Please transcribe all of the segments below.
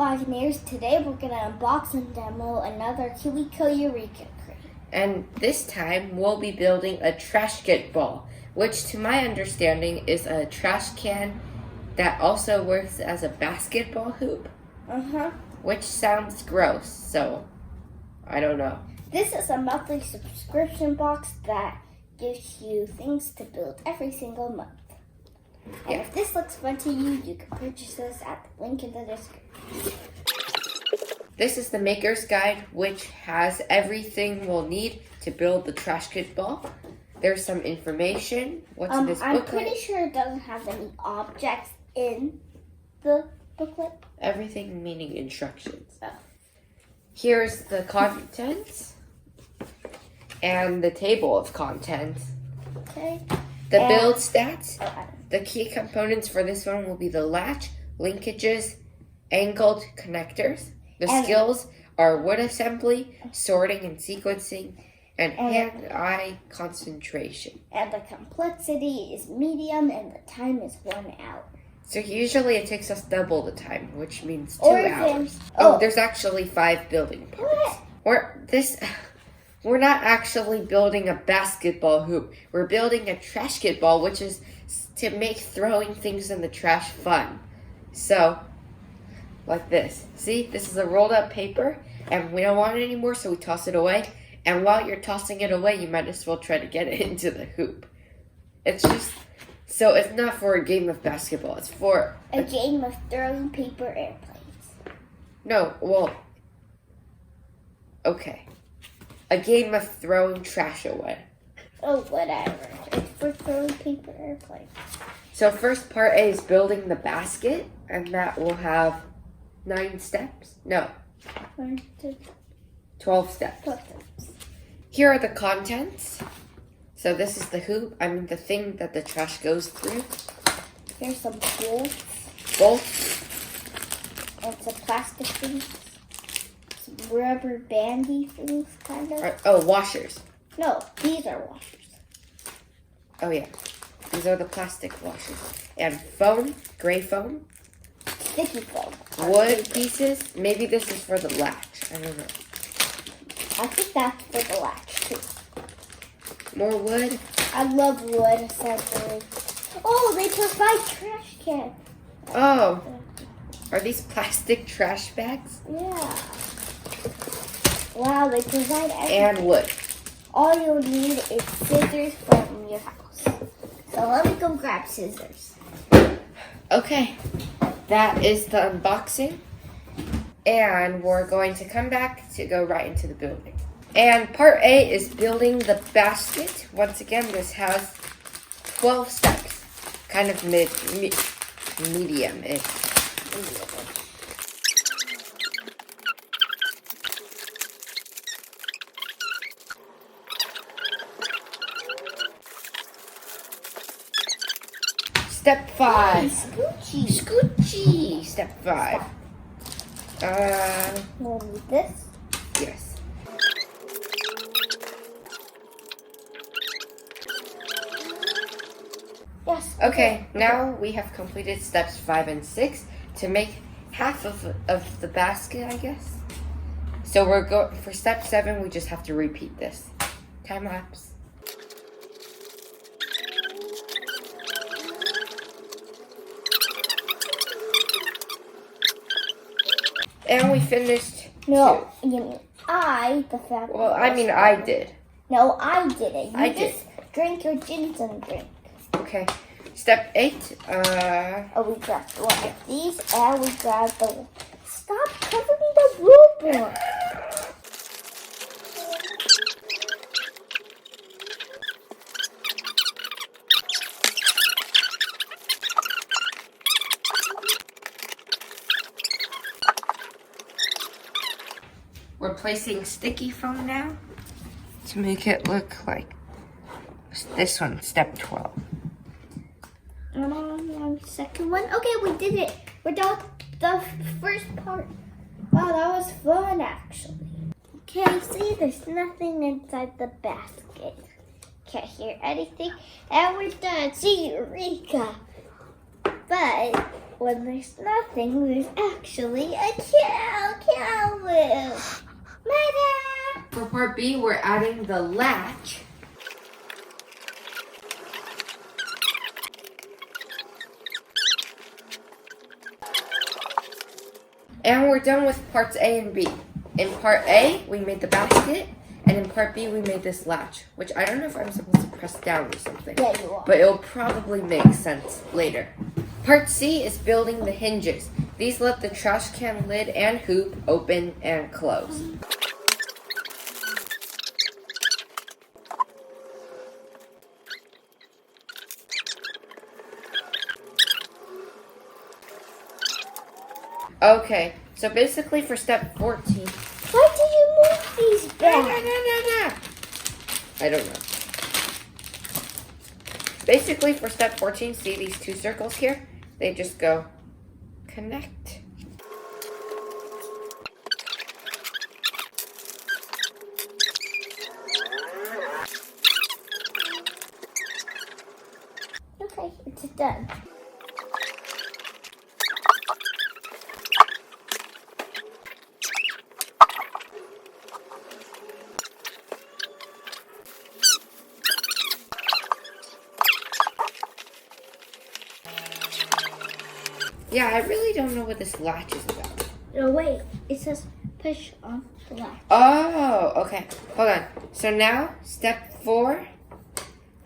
Buccaneers. Today we're going to unbox and demo another KiwiCo Eureka crate. And this time we'll be building a Trashketball, which to my understanding is a trash can that also works as a basketball hoop. Which sounds gross, so I don't know. This is a monthly subscription box that gives you things to build every single month. And if this looks fun to you, you can purchase this at the link in the description. This is the maker's guide, which has everything we'll need to build the Trashketball. There's some information. What's in this booklet? I'm pretty sure it doesn't have any objects in the booklet. Everything meaning instructions. Oh. Here's the contents and the table of contents. Okay. The build stats. Oh, The key components for this one will be the latch, linkages, angled connectors. The skills are wood assembly, sorting and sequencing, and hand-eye concentration. And the complexity is medium and the time is 1 hour. So usually it takes us double the time, which means 2 Or hours. There's actually 5 building parts. We're not actually building a basketball hoop. We're building a Trashketball, which is to make throwing things in the trash fun. So, like this. See, this is a rolled up paper, and we don't want it anymore, so we toss it away. And while you're tossing it away, you might as well try to get it into the hoop. It's not for a game of basketball. It's for a game of throwing paper airplanes. No, well, okay. A game of throwing trash away. Oh, whatever. It's for throwing paper airplanes. So first part A is building the basket, and that will have 9 steps. No. 1, 2, 12 steps. 12 steps. Here are the contents. So this is the hoop, the thing that the trash goes through. Here's some bolts. Bolts. And some plastic things. Some rubber bandy things, kind of. Oh, washers. No, these are washers. Oh, yeah. These are the plastic washers. And foam, gray foam. Sticky foam. Wood pieces. Maybe this is for the latch. I don't know. I think that's for the latch, too. More wood. I love wood assembly. Oh, they provide trash cans. Oh. Are these plastic trash bags? Yeah. Wow, they provide everything. And wood. All you'll need is scissors from your house. So let me go grab scissors. Okay. That is the unboxing. And we're going to come back to go right into the building. And part A is building the basket. Once again, this has 12 steps. Kind of medium-ish. Step 5. Scoochie. Step 5. We'll need this. Yes. Yes. Okay, now we have completed steps 5 and 6 to make half of the basket, I guess. So for step 7, we just have to repeat this. Time lapse. And we finished. No, you mean I did. No, I didn't. I did. Drink your ginseng drink. Okay. Step 8. We grabbed one of these, and we grabbed the. Stop covering the rulebook. We're placing sticky foam now to make it look like this one, step 12. Second one. Okay, we did it. We're done with the first part. Wow, that was fun, actually. Okay, see, there's nothing inside the basket. Can't hear anything. And we're done. See, Eureka. But when there's nothing, there's actually a cow moo. Mother! For part B, we're adding the latch. And we're done with parts A and B. In part A, we made the basket, and in part B, we made this latch, which I don't know if I'm supposed to press down or something. Yeah, you are. But it'll probably make sense later. Part C is building the hinges. These let the trash can lid and hoop open and close. Okay, so basically for step 14... Why do you move these back? I don't know. Basically for step 14, see these two circles here? They just go connect. Okay, it's done. Yeah, I really don't know what this latch is about. No, wait. It says push on the latch. Oh, okay. Hold on. So now, step 4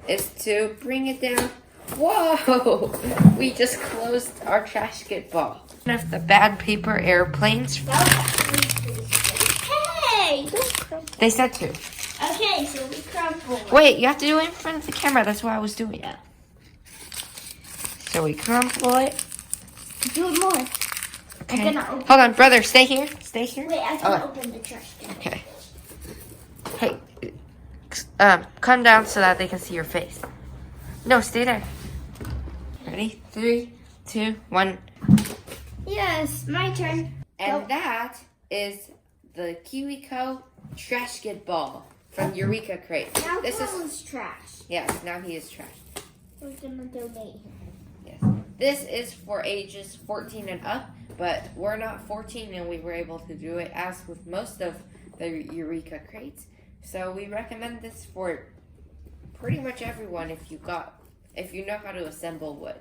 is to bring it down. Whoa! We just closed our Trashketball. One of the bad paper airplanes. Hey! They said to. Okay, so we crumple it. Wait, you have to do it in front of the camera. That's why I was doing it. So we crumple it. Do it more. Okay. I'm gonna open. Hold on, brother. Stay here. Stay here. Wait, I can open the trash can. Okay. Hey, come down so that they can see your face. No, stay there. Ready? 3, 2, 1. Yes, my turn. And Go. that is the KiwiCo Trashketball from Eureka crate. Now This is trash. yes. Now he is trash. We're gonna donate him. Yes. This is for ages 14 and up, but we're not 14 and we were able to do it as with most of the Eureka crates. So we recommend this for pretty much everyone if you know how to assemble wood.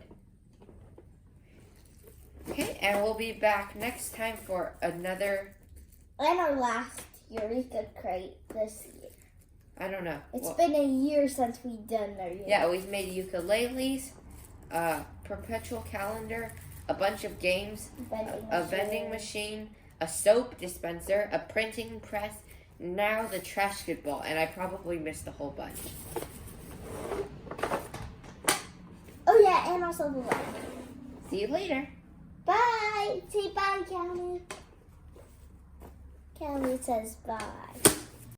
Okay, and we'll be back next time for another... And our last Eureka crate this year. I don't know. It's been a year since we've done our Eureka. Yeah, we've made ukuleles, a perpetual calendar, a bunch of games, a vending machine, a soap dispenser, a printing press, now the Trashketball, and I probably missed a whole bunch. Oh yeah, and also the light. See you later. Bye. Say bye, Callie. Callie says bye.